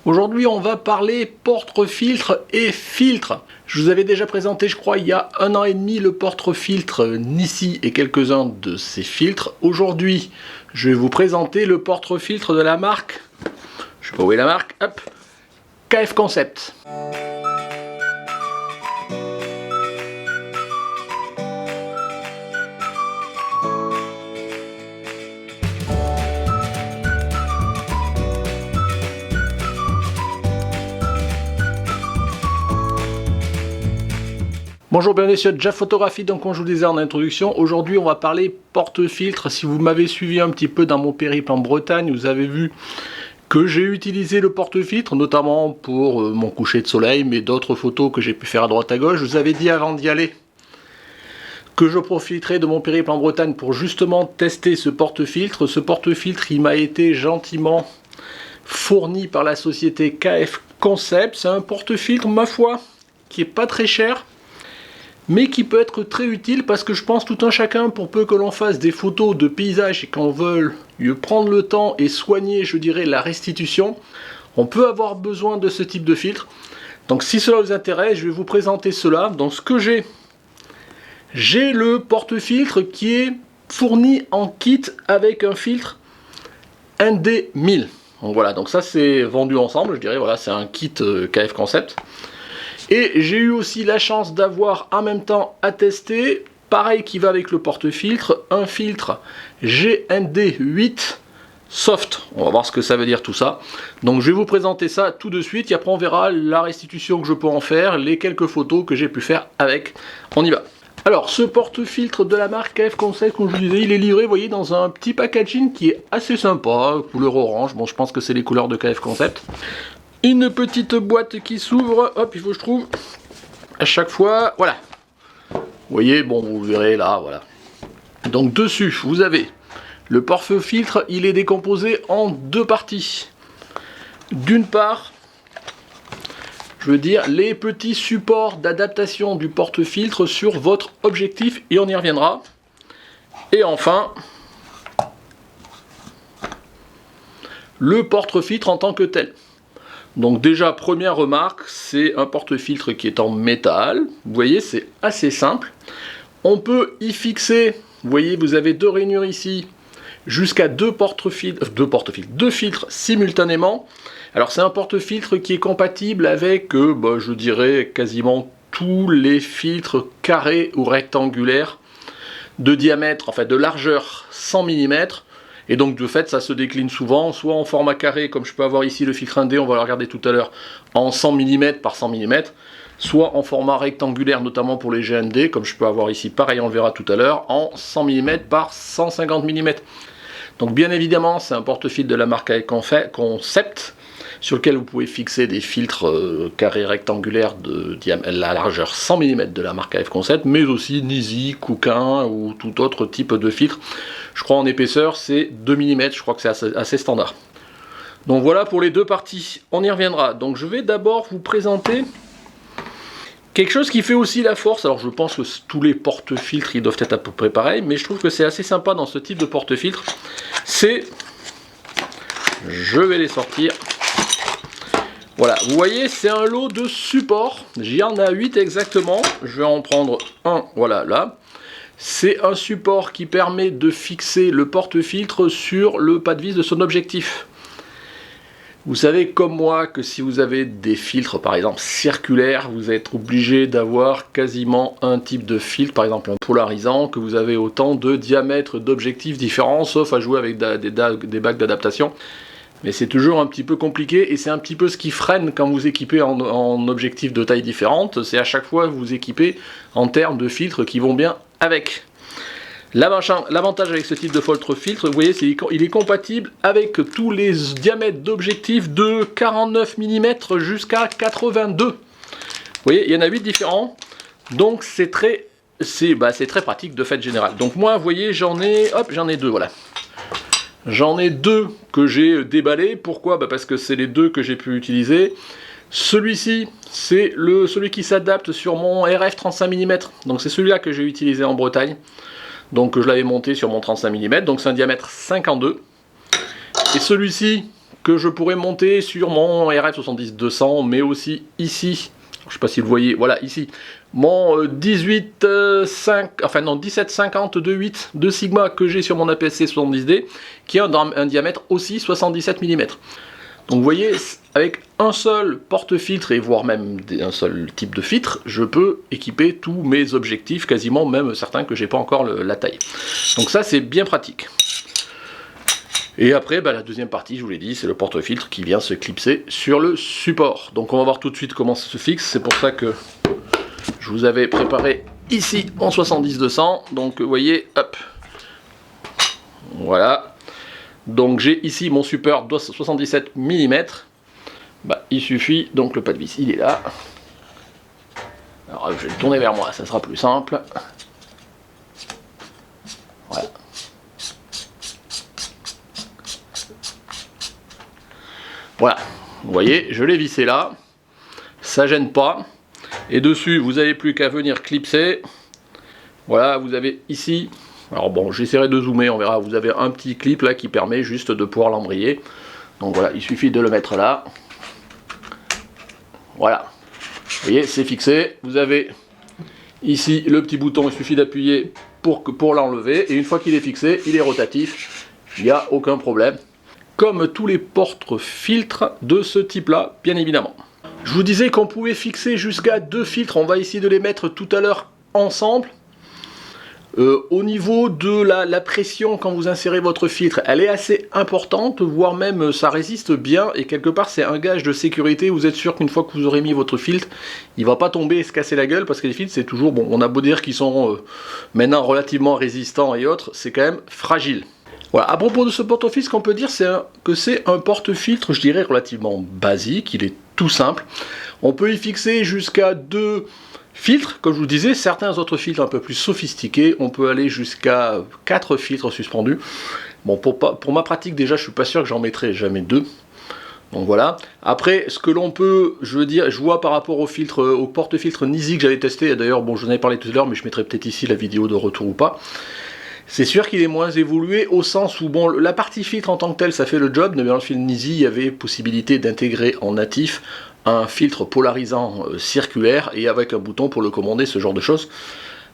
Aujourd'hui, on va parler porte-filtre et filtre. Je vous avais déjà présenté, je crois, il y a 1 an et demi, le porte-filtre Nissi et quelques-uns de ses filtres. Aujourd'hui, je vais vous présenter le porte-filtre de la marque, je sais pas où est la marque, hop, KF Concept. Bonjour, bienvenue sur Jaf Photographie. Donc, comme je vous le disais en introduction, aujourd'hui on va parler porte-filtre. Si vous m'avez suivi un petit peu dans mon périple en Bretagne, vous avez vu que j'ai utilisé le porte-filtre, notamment pour mon coucher de soleil, mais d'autres photos que j'ai pu faire à droite à gauche. Je vous avais dit avant d'y aller que je profiterai de mon périple en Bretagne pour justement tester ce porte-filtre. Ce porte-filtre, il m'a été gentiment fourni par la société KF Concept. C'est un porte-filtre, ma foi, qui est pas très cher, mais qui peut être très utile parce que je pense tout un chacun, pour peu que l'on fasse des photos de paysages et qu'on veuille prendre le temps et soigner, je dirais, la restitution, on peut avoir besoin de ce type de filtre. Donc si cela vous intéresse, je vais vous présenter cela. Donc ce que j'ai le porte-filtre qui est fourni en kit avec un filtre ND1000. Donc voilà, donc ça c'est vendu ensemble, je dirais, voilà, c'est un kit KF Concept. Et j'ai eu aussi la chance d'avoir en même temps à tester, pareil qui va avec le porte-filtre, un filtre GND8 Soft. On va voir ce que ça veut dire tout ça. Donc je vais vous présenter ça tout de suite et après on verra la restitution que je peux en faire, les quelques photos que j'ai pu faire avec. On y va. Alors ce porte-filtre de la marque KF Concept, comme je vous disais, il est livré, vous voyez, dans un petit packaging qui est assez sympa, couleur orange. Bon, je pense que c'est les couleurs de KF Concept. Une petite boîte qui s'ouvre, hop, il faut que je trouve à chaque fois, voilà. Vous voyez, bon, vous verrez là, voilà. Donc dessus, vous avez le porte-filtre, il est décomposé en deux parties. D'une part, je veux dire, les petits supports d'adaptation du porte-filtre sur votre objectif, et on y reviendra. Et enfin, le porte-filtre en tant que tel. Donc déjà, première remarque, c'est un porte-filtre qui est en métal. Vous voyez, c'est assez simple. On peut y fixer, vous voyez, vous avez deux rainures ici, jusqu'à deux filtres simultanément. Alors c'est un porte-filtre qui est compatible avec, je dirais, quasiment tous les filtres carrés ou rectangulaires de diamètre, enfin de largeur 100 mm. Et donc de fait ça se décline souvent, soit en format carré comme je peux avoir ici le filtre 1D, on va le regarder tout à l'heure, en 100 mm par 100 mm, soit en format rectangulaire notamment pour les GND, comme je peux avoir ici, pareil on le verra tout à l'heure, en 100 mm par 150 mm. Donc bien évidemment c'est un porte-filtre de la marque Concept, sur lequel vous pouvez fixer des filtres carrés rectangulaires de la largeur 100 mm de la marque KF Concept, mais aussi Nissi, Kukin ou tout autre type de filtre. Je crois en épaisseur c'est 2 mm, je crois que c'est assez standard. Donc voilà pour les deux parties, on y reviendra. Donc je vais d'abord vous présenter quelque chose qui fait aussi la force. Alors je pense que tous les porte-filtres ils doivent être à peu près pareils, mais je trouve que c'est assez sympa dans ce type de porte-filtre. C'est, je vais les sortir. Voilà, vous voyez, c'est un lot de supports. J'y en a 8 exactement. Je vais en prendre un, voilà, là. C'est un support qui permet de fixer le porte-filtre sur le pas de vis de son objectif. Vous savez comme moi que si vous avez des filtres par exemple circulaires, vous êtes obligé d'avoir quasiment un type de filtre, par exemple un polarisant, que vous avez autant de diamètres d'objectifs différents, sauf à jouer avec des bacs d'adaptation. Mais c'est toujours un petit peu compliqué et c'est un petit peu ce qui freine quand vous équipez en objectifs de taille différente. C'est à chaque fois vous équipez en termes de filtres qui vont bien avec. L'avantage avec ce type de porte-filtre, vous voyez, il est compatible avec tous les diamètres d'objectifs de 49 mm jusqu'à 82. Vous voyez, il y en a 8 différents. Donc c'est très pratique de fait général. Donc moi, vous voyez, j'en ai deux, voilà. J'en ai deux que j'ai déballés. Pourquoi? Parce que c'est les deux que j'ai pu utiliser. Celui-ci, c'est celui qui s'adapte sur mon RF 35 mm. Donc c'est celui-là que j'ai utilisé en Bretagne. Donc je l'avais monté sur mon 35 mm. Donc c'est un diamètre 52. Et celui-ci, que je pourrais monter sur mon RF70-200, mais aussi ici, je ne sais pas si vous le voyez, voilà ici, mon 1750-2.8 de Sigma que j'ai sur mon APS-C 70D, qui a un diamètre aussi 77 mm. Donc vous voyez, avec un seul porte-filtre, et voire même un seul type de filtre, je peux équiper tous mes objectifs, quasiment même certains que j'ai pas encore la taille. Donc ça c'est bien pratique. Et après, la deuxième partie, je vous l'ai dit, c'est le porte-filtre qui vient se clipser sur le support. Donc on va voir tout de suite comment ça se fixe, c'est pour ça que je vous avais préparé ici en 70-200. Donc vous voyez, hop, voilà. Donc j'ai ici mon support 77 mm. Il suffit, donc le pas de vis il est là. Alors je vais le tourner vers moi, ça sera plus simple. Voilà. Voilà, vous voyez, je l'ai vissé là. Ça gêne pas. Et dessus, vous n'avez plus qu'à venir clipser. Voilà, vous avez ici. Alors bon, j'essaierai de zoomer, on verra. Vous avez un petit clip là qui permet juste de pouvoir l'embrayer. Donc voilà, il suffit de le mettre là. Voilà. Vous voyez, c'est fixé. Vous avez ici le petit bouton, il suffit d'appuyer pour l'enlever. Et une fois qu'il est fixé, il est rotatif. Il n'y a aucun problème. Comme tous les porte-filtres de ce type-là, bien évidemment. Je vous disais qu'on pouvait fixer jusqu'à 2 filtres. On va essayer de les mettre tout à l'heure ensemble. Au niveau de la pression quand vous insérez votre filtre, elle est assez importante, voire même ça résiste bien, et quelque part c'est un gage de sécurité. Vous êtes sûr qu'une fois que vous aurez mis votre filtre, il va pas tomber et se casser la gueule, parce que les filtres c'est toujours, bon, on a beau dire qu'ils sont maintenant relativement résistants et autres, c'est quand même fragile. Voilà, à propos de ce porte-filtre, ce qu'on peut dire, c'est que c'est un porte-filtre, je dirais, relativement basique, il est tout simple. On peut y fixer jusqu'à 2 filtres, comme je vous disais. Certains autres filtres un peu plus sophistiqués, on peut aller jusqu'à 4 filtres suspendus. Bon, pour ma pratique, déjà, je suis pas sûr que j'en mettrai jamais 2. Donc voilà. Après, ce que l'on peut, je veux dire, je vois par rapport au porte-filtre Nisi que j'avais testé, d'ailleurs, bon, j'en avais parlé tout à l'heure, mais je mettrai peut-être ici la vidéo de retour ou pas. C'est sûr qu'il est moins évolué au sens où, bon, la partie filtre en tant que telle, ça fait le job, mais dans le filtre Nisi, il y avait possibilité d'intégrer en natif un filtre polarisant circulaire et avec un bouton pour le commander, ce genre de choses.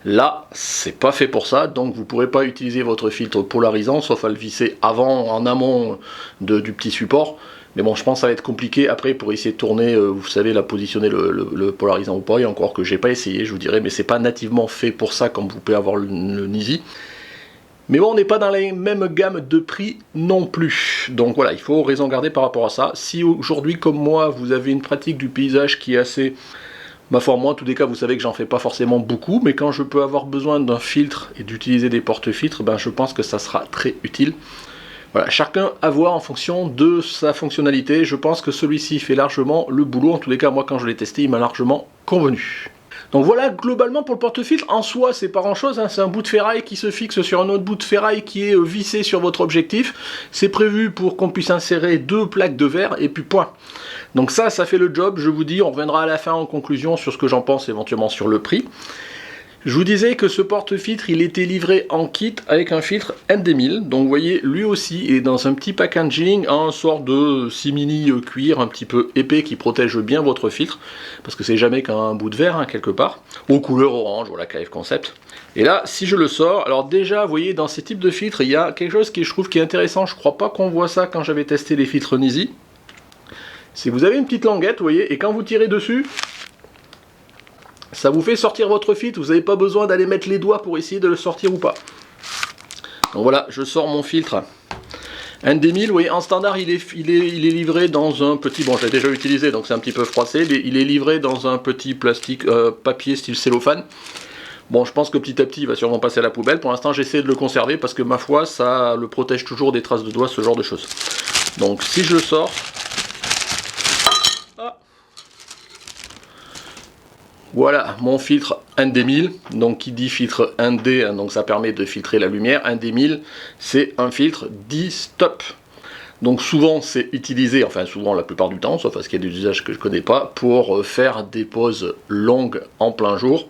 Là, c'est pas fait pour ça, donc vous pourrez pas utiliser votre filtre polarisant, sauf à le visser en amont du petit support. Mais bon, je pense que ça va être compliqué après pour essayer de tourner, vous savez, positionner le polarisant ou pas, et encore que j'ai pas essayé, je vous dirais, mais c'est pas nativement fait pour ça comme vous pouvez avoir le Nisi. Mais bon, on n'est pas dans la même gamme de prix non plus. Donc voilà, il faut raison garder par rapport à ça. Si aujourd'hui, comme moi, vous avez une pratique du paysage qui est assez... Ma foi, moi, en tous les cas, vous savez que j'en fais pas forcément beaucoup, mais quand je peux avoir besoin d'un filtre et d'utiliser des porte-filtres, je pense que ça sera très utile. Voilà, chacun à voir en fonction de sa fonctionnalité. Je pense que celui-ci fait largement le boulot. En tous les cas, moi, quand je l'ai testé, il m'a largement convenu. Donc voilà, globalement pour le porte-filtre, en soi c'est pas grand chose, hein, c'est un bout de ferraille qui se fixe sur un autre bout de ferraille qui est vissé sur votre objectif. C'est prévu pour qu'on puisse insérer 2 plaques de verre et puis point. Donc ça fait le job, je vous dis, on reviendra à la fin en conclusion sur ce que j'en pense, éventuellement sur le prix. Je vous disais que ce porte-filtre, il était livré en kit avec un filtre ND1000. Donc vous voyez, lui aussi est dans un petit packaging, un sort de simili cuir un petit peu épais qui protège bien votre filtre, parce que c'est jamais qu'un bout de verre, hein, quelque part, aux couleurs orange, voilà, KF Concept. Et là, si je le sors, alors déjà, vous voyez, dans ces types de filtres, il y a quelque chose qui je trouve qui est intéressant, je crois pas qu'on voit ça quand j'avais testé les filtres Nisi. C'est que vous avez une petite languette, vous voyez, et quand vous tirez dessus, ça vous fait sortir votre filtre, vous n'avez pas besoin d'aller mettre les doigts pour essayer de le sortir ou pas. Donc voilà, je sors mon filtre ND1000, vous voyez, en standard il est livré dans un petit, bon je l'ai déjà utilisé donc c'est un petit peu froissé, mais il est livré dans un petit plastique, papier style cellophane. Bon, je pense que petit à petit il va sûrement passer à la poubelle, pour l'instant j'essaie de le conserver parce que ma foi ça le protège toujours des traces de doigts, ce genre de choses. Donc si je le sors, voilà mon filtre ND1000, donc qui dit filtre ND, donc ça permet de filtrer la lumière. ND1000 c'est un filtre dit stop. Donc souvent c'est utilisé, enfin souvent la plupart du temps, sauf parce qu'il y a des usages que je connais pas, pour faire des pauses longues en plein jour.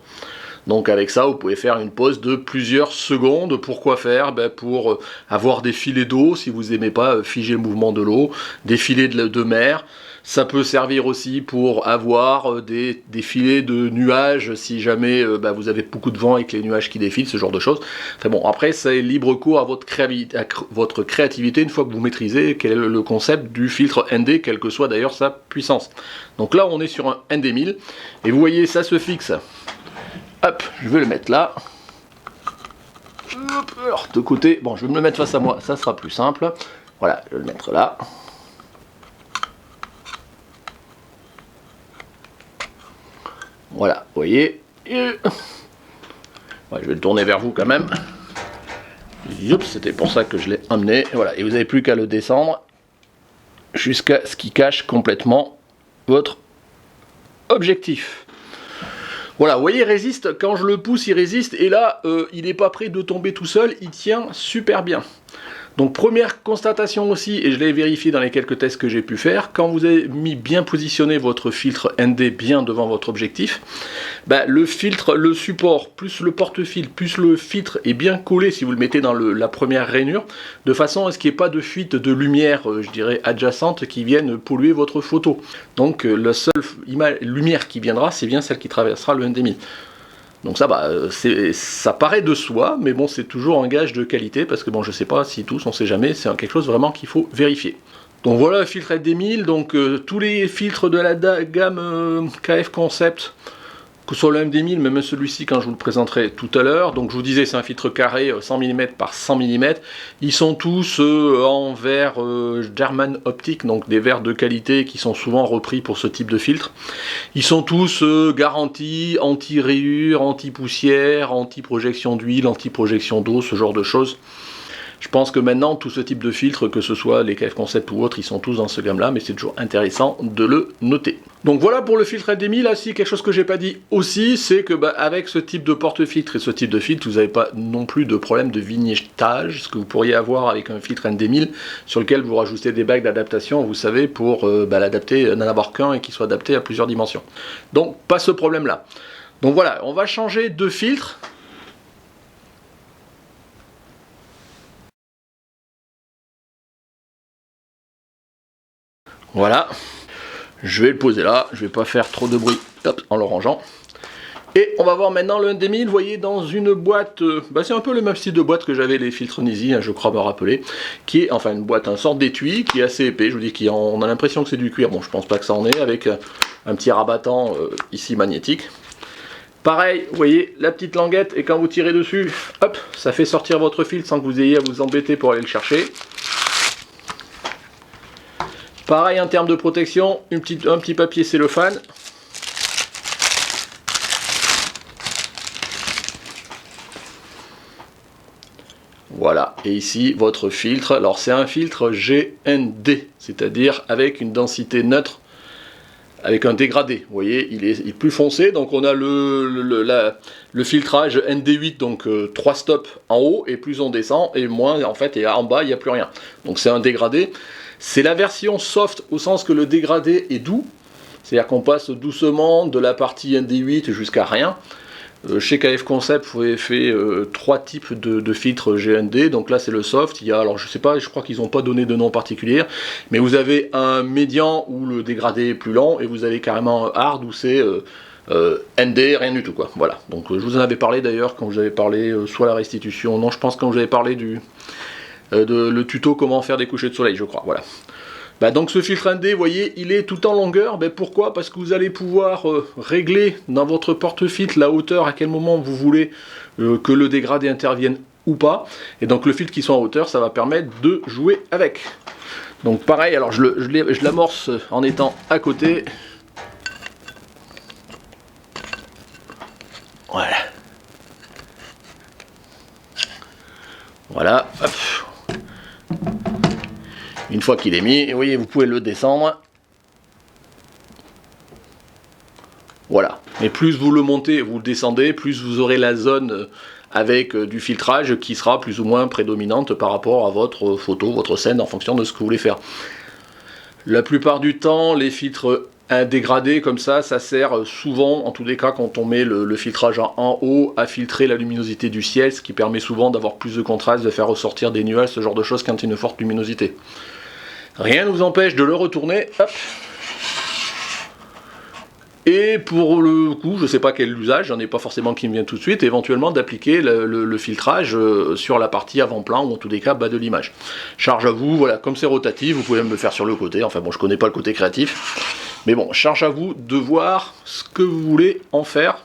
Donc avec ça, vous pouvez faire une pause de plusieurs secondes. Pourquoi faire? Pour avoir des filets d'eau, si vous n'aimez pas figer le mouvement de l'eau, des filets de mer. Ça peut servir aussi pour avoir des filets de nuages, si jamais vous avez beaucoup de vent avec les nuages qui défilent, ce genre de choses. Enfin bon, après, c'est libre cours à votre créativité, une fois que vous maîtrisez quel est le concept du filtre ND, quelle que soit d'ailleurs sa puissance. Donc là, on est sur un ND1000, et vous voyez, ça se fixe. Hop, je vais le mettre là. Hop, alors, de côté, bon, je vais me le mettre face à moi, ça sera plus simple. Voilà, je vais le mettre là. Voilà, vous voyez. Ouais, je vais le tourner vers vous quand même. C'était pour ça que je l'ai amené. Voilà, et vous n'avez plus qu'à le descendre jusqu'à ce qu'il cache complètement votre objectif. Voilà, vous voyez, il résiste. Quand je le pousse, il résiste. Et là, il n'est pas prêt de tomber tout seul. Il tient super bien. Donc première constatation aussi, et je l'ai vérifié dans les quelques tests que j'ai pu faire, quand vous avez mis bien positionné votre filtre ND bien devant votre objectif, le filtre, le support, plus le porte-fil, plus le filtre est bien collé si vous le mettez dans la première rainure, de façon à ce qu'il n'y ait pas de fuite de lumière, je dirais, adjacente qui vienne polluer votre photo. Donc la seule lumière qui viendra, c'est bien celle qui traversera le ND1000. Donc ça, ça paraît de soi, mais bon, c'est toujours un gage de qualité, parce que bon, je sais pas si tous, on sait jamais, c'est quelque chose vraiment qu'il faut vérifier. Donc voilà, le filtre ND1000, donc tous les filtres de la gamme KF Concept, que ce soit le MD1000, même celui-ci quand je vous le présenterai tout à l'heure. Donc je vous disais, c'est un filtre carré 100 mm par 100 mm. Ils sont tous en verre German Optik, donc des verres de qualité qui sont souvent repris pour ce type de filtre. Ils sont tous garantis, anti-rayures, anti-poussière, anti-projection d'huile, anti-projection d'eau, ce genre de choses. Je pense que maintenant, tout ce type de filtre, que ce soit les KF Concept ou autres, ils sont tous dans ce gamme-là, mais c'est toujours intéressant de le noter. Donc voilà pour le filtre ND1000. Là, si quelque chose que j'ai pas dit aussi, c'est que avec ce type de porte-filtre et ce type de filtre, vous n'avez pas non plus de problème de vignettage, ce que vous pourriez avoir avec un filtre ND1000, sur lequel vous rajoutez des bagues d'adaptation, vous savez, pour l'adapter, n'en avoir qu'un et qu'il soit adapté à plusieurs dimensions. Donc, pas ce problème-là. Donc voilà, on va changer de filtre. Voilà, je vais le poser là, je vais pas faire trop de bruit en le rangeant. Et on va voir maintenant le ND1000, vous voyez, dans une boîte, c'est un peu le même style de boîte que j'avais les filtres Nisi, je crois me rappeler, qui est, enfin une boîte, une sorte d'étui, qui est assez épais, je vous dis on a l'impression que c'est du cuir, bon je pense pas que ça en est, avec un petit rabattant ici magnétique. Pareil, vous voyez, la petite languette, et quand vous tirez dessus, hop, ça fait sortir votre filtre sans que vous ayez à vous embêter pour aller le chercher. Pareil en termes de protection, un petit papier cellophane. Voilà, et ici votre filtre, alors c'est un filtre GND, c'est-à-dire avec une densité neutre, avec un dégradé. Vous voyez, il est plus foncé, donc on a le filtrage ND8, donc 3 stops en haut, et plus on descend, et moins en fait, et en bas il n'y a plus rien. Donc c'est un dégradé. C'est la version soft au sens que le dégradé est doux, c'est-à-dire qu'on passe doucement de la partie ND8 jusqu'à rien. Chez KF Concept, vous avez fait 3 types de filtres GND, donc là c'est le soft, il y a, alors je sais pas, je crois qu'ils n'ont pas donné de nom particulier, mais vous avez un médian où le dégradé est plus lent, et vous avez carrément un hard où c'est ND, rien du tout quoi, voilà. Donc je vous en avais parlé d'ailleurs quand vous avez parlé soit la restitution, non je pense quand vous avez parlé le tuto comment faire des couchers de soleil, je crois, voilà. Donc ce filtre ND, vous voyez, il est tout en longueur. Pourquoi? Parce que vous allez pouvoir régler dans votre porte-filtre la hauteur, à quel moment vous voulez que le dégradé intervienne ou pas. Et donc le filtre qui soit en hauteur, ça va permettre de jouer avec. Donc pareil, alors je l'amorce en étant à côté. Voilà. Voilà, hop. Une fois qu'il est mis, vous voyez, vous pouvez le descendre. Voilà. Mais plus vous le montez, vous le descendez, plus vous aurez la zone avec du filtrage qui sera plus ou moins prédominante par rapport à votre photo, votre scène, en fonction de ce que vous voulez faire. La plupart du temps, les filtres Un dégradé comme ça sert souvent, en tous les cas quand on met le filtrage en haut, à filtrer la luminosité du ciel, ce qui permet souvent d'avoir plus de contraste, de faire ressortir des nuages, ce genre de choses quand il y a une forte luminosité. Rien ne vous empêche de le retourner, hop. Et pour le coup, je ne sais pas quel usage, j'en ai pas forcément qui me vient tout de suite, éventuellement d'appliquer le filtrage sur la partie avant-plan ou en tous les cas bas de l'image. Charge à vous, voilà, comme c'est rotatif, vous pouvez même le faire sur le côté, enfin bon, je connais pas le côté créatif, mais bon, charge à vous de voir ce que vous voulez en faire.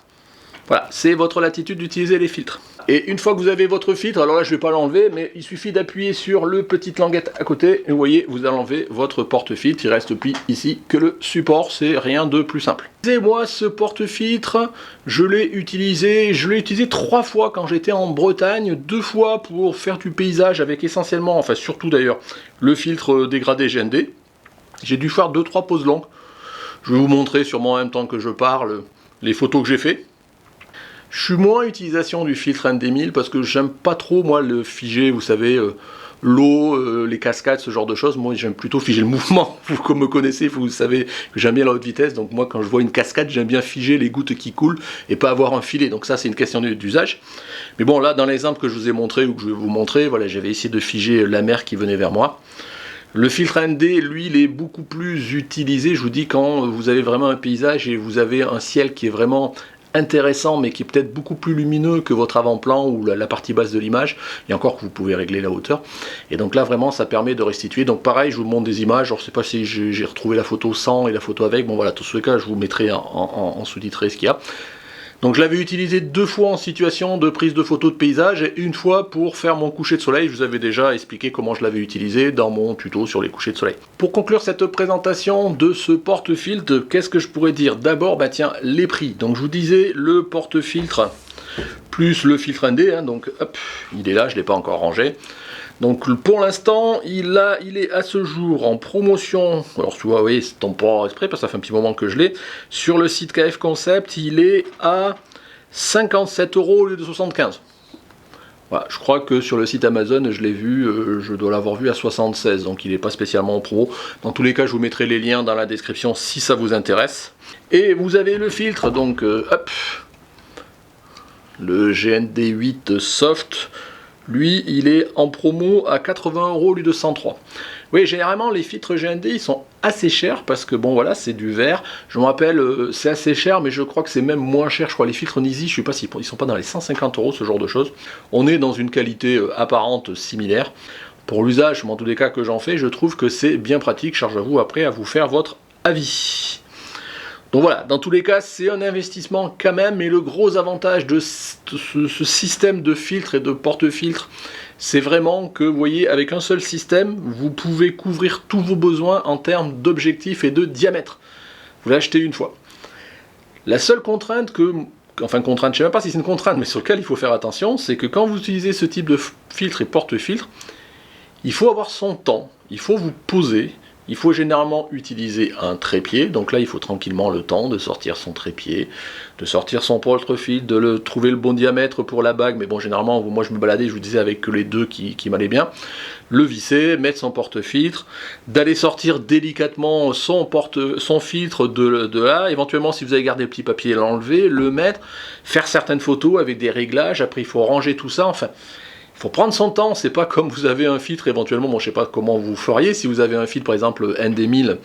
Voilà, c'est votre latitude d'utiliser les filtres. Et une fois que vous avez votre filtre, alors là je ne vais pas l'enlever, mais il suffit d'appuyer sur le petite languette à côté, et vous voyez, vous allez enlever votre porte-filtre, il reste plus ici que le support, c'est rien de plus simple. Et moi, ce porte-filtre, je l'ai utilisé 3 fois quand j'étais en Bretagne, 2 fois pour faire du paysage avec essentiellement, enfin surtout d'ailleurs, le filtre dégradé GND. J'ai dû faire 2-3 pauses longues. Je vais vous montrer sûrement en même temps que je parle les photos que j'ai fait. Je suis moins utilisation du filtre ND1000 parce que j'aime pas trop moi le figer, vous savez, l'eau, les cascades, ce genre de choses. Moi j'aime plutôt figer le mouvement. Vous comme me connaissez, vous savez que j'aime bien la haute vitesse. Donc moi quand je vois une cascade, j'aime bien figer les gouttes qui coulent et pas avoir un filet. Donc ça c'est une question d'usage. Mais bon là dans l'exemple que je vous ai montré ou que je vais vous montrer, voilà, j'avais essayé de figer la mer qui venait vers moi. Le filtre ND, lui, il est beaucoup plus utilisé, je vous dis, quand vous avez vraiment un paysage et vous avez un ciel qui est vraiment intéressant mais qui est peut-être beaucoup plus lumineux que votre avant-plan ou la partie basse de l'image, et encore que vous pouvez régler la hauteur, et donc là vraiment ça permet de restituer. Donc pareil, je vous montre des images, alors je sais pas si j'ai retrouvé la photo sans et la photo avec, bon voilà, dans tous les cas je vous mettrai en sous-titré ce qu'il y a. Donc je l'avais utilisé 2 fois en situation de prise de photos de paysage et 1 fois pour faire mon coucher de soleil. Je vous avais déjà expliqué comment je l'avais utilisé dans mon tuto sur les couchers de soleil. Pour conclure cette présentation de ce porte-filtre, qu'est-ce que je pourrais dire? D'abord, bah tiens, les prix. Donc je vous disais le porte-filtre plus le filtre ND, hein, donc hop, il est là, je ne l'ai pas encore rangé. Donc pour l'instant, il est à ce jour en promotion. Alors tu vois, vous voyez, c'est temporaire exprès parce que ça fait un petit moment que je l'ai. Sur le site KF Concept, il est à 57 € au lieu de 75. Voilà, je crois que sur le site Amazon, je l'ai vu, je dois l'avoir vu à 76, donc il n'est pas spécialement en promo. Dans tous les cas, je vous mettrai les liens dans la description si ça vous intéresse. Et vous avez le filtre, donc hop, le GND8 Soft. Lui, il est en promo à 80 € au lieu de 103. Oui, généralement, les filtres GND, ils sont assez chers parce que, bon, voilà, c'est du verre. Je me rappelle, c'est assez cher, mais je crois que c'est même moins cher. Je crois les filtres Nisi, je ne sais pas s'ils sont pas dans les 150 €, ce genre de choses. On est dans une qualité apparente similaire. Pour l'usage, en tous les cas que j'en fais, je trouve que c'est bien pratique. Charge à vous après à vous faire votre avis. Donc voilà, dans tous les cas, c'est un investissement quand même, et le gros avantage de ce système de filtre et de porte-filtre, c'est vraiment que, vous voyez, avec un seul système, vous pouvez couvrir tous vos besoins en termes d'objectifs et de diamètre. Vous l'achetez une fois. La seule contrainte enfin contrainte, je ne sais même pas si c'est une contrainte, mais sur laquelle il faut faire attention, c'est que quand vous utilisez ce type de filtre et porte-filtre, il faut avoir son temps, il faut vous poser. Il faut généralement utiliser un trépied, donc là il faut tranquillement le temps de sortir son trépied, de sortir son porte-filtre, de trouver le bon diamètre pour la bague, mais bon généralement moi je me baladais, je vous disais avec que les deux qui m'allaient bien, le visser, mettre son porte-filtre, d'aller sortir délicatement son filtre de là, éventuellement si vous avez gardé le petit papier l'enlever, le mettre, faire certaines photos avec des réglages, après il faut ranger tout ça, enfin... Il faut prendre son temps, c'est pas comme vous avez un filtre éventuellement, bon je sais pas comment vous feriez, si vous avez un filtre par exemple ND1000,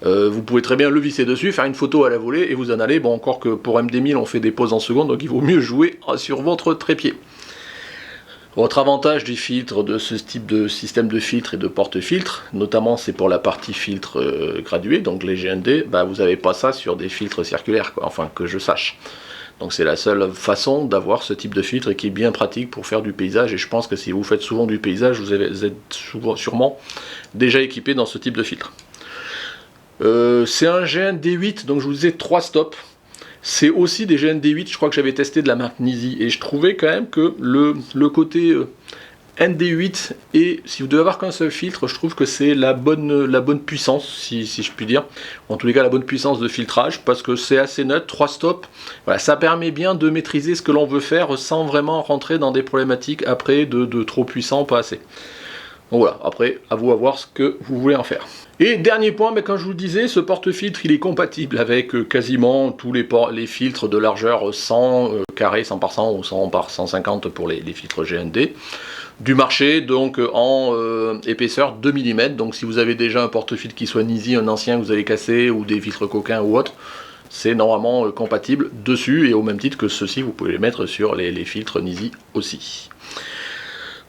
vous pouvez très bien le visser dessus, faire une photo à la volée et vous en allez, bon encore que pour MD1000 on fait des pauses en secondes, donc il vaut mieux jouer sur votre trépied. Autre avantage du filtre, de ce type de système de filtre et de porte-filtre, notamment c'est pour la partie filtre gradué, donc les GND, bah, vous n'avez pas ça sur des filtres circulaires, quoi, enfin que je sache. Donc c'est la seule façon d'avoir ce type de filtre et qui est bien pratique pour faire du paysage, et je pense que si vous faites souvent du paysage, vous êtes sûrement déjà équipé dans ce type de filtre. C'est un GND8, donc je vous disais 3 stops. C'est aussi des GND8, je crois que j'avais testé de la marque Nisi, et je trouvais quand même que le côté ND8, et si vous devez avoir qu'un seul filtre, je trouve que c'est la bonne puissance, si je puis dire. En tous les cas, la bonne puissance de filtrage, parce que c'est assez neutre, 3 stops. Voilà, ça permet bien de maîtriser ce que l'on veut faire sans vraiment rentrer dans des problématiques après de trop puissant, pas assez. Donc voilà, après, à vous à voir ce que vous voulez en faire. Et dernier point, mais comme je vous le disais, ce porte-filtre, il est compatible avec quasiment tous les filtres de largeur 100 carré, 100 par 100 ou 100 par 150 pour les filtres GND du marché, donc en épaisseur 2 mm. Donc si vous avez déjà un porte-filtre qui soit Nisi, un ancien que vous allez casser, ou des filtres coquins ou autres, c'est normalement compatible dessus, et au même titre que ceux-ci, vous pouvez les mettre sur les filtres Nisi aussi.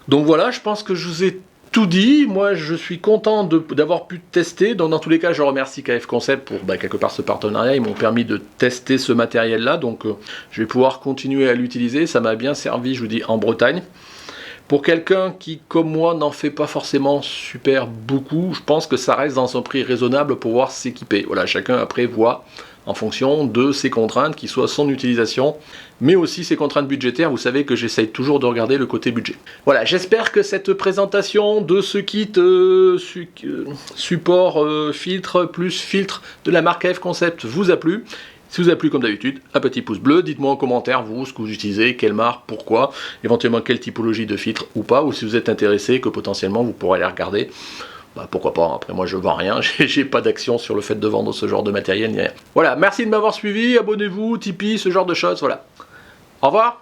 Donc voilà, je pense que je vous ai tout dit. Moi, je suis content d'avoir pu tester. Donc dans tous les cas, je remercie KF Concept pour quelque part ce partenariat. Ils m'ont permis de tester ce matériel-là, donc je vais pouvoir continuer à l'utiliser. Ça m'a bien servi, je vous dis, en Bretagne. Pour quelqu'un qui, comme moi, n'en fait pas forcément super beaucoup, je pense que ça reste dans un prix raisonnable pour pouvoir s'équiper. Voilà, chacun après voit en fonction de ses contraintes, qui soient son utilisation, mais aussi ses contraintes budgétaires. Vous savez que j'essaye toujours de regarder le côté budget. Voilà, j'espère que cette présentation de ce kit support filtre plus filtre de la marque KF Concept vous a plu. Si vous a plu, comme d'habitude, un petit pouce bleu. Dites-moi en commentaire, vous, ce que vous utilisez, quelle marque, pourquoi, éventuellement quelle typologie de filtre ou pas, ou si vous êtes intéressé, que potentiellement vous pourrez aller regarder. Bah, pourquoi pas, après moi je vends rien, j'ai pas d'action sur le fait de vendre ce genre de matériel ni rien. Voilà, merci de m'avoir suivi, abonnez-vous, Tipeee, ce genre de choses, voilà. Au revoir.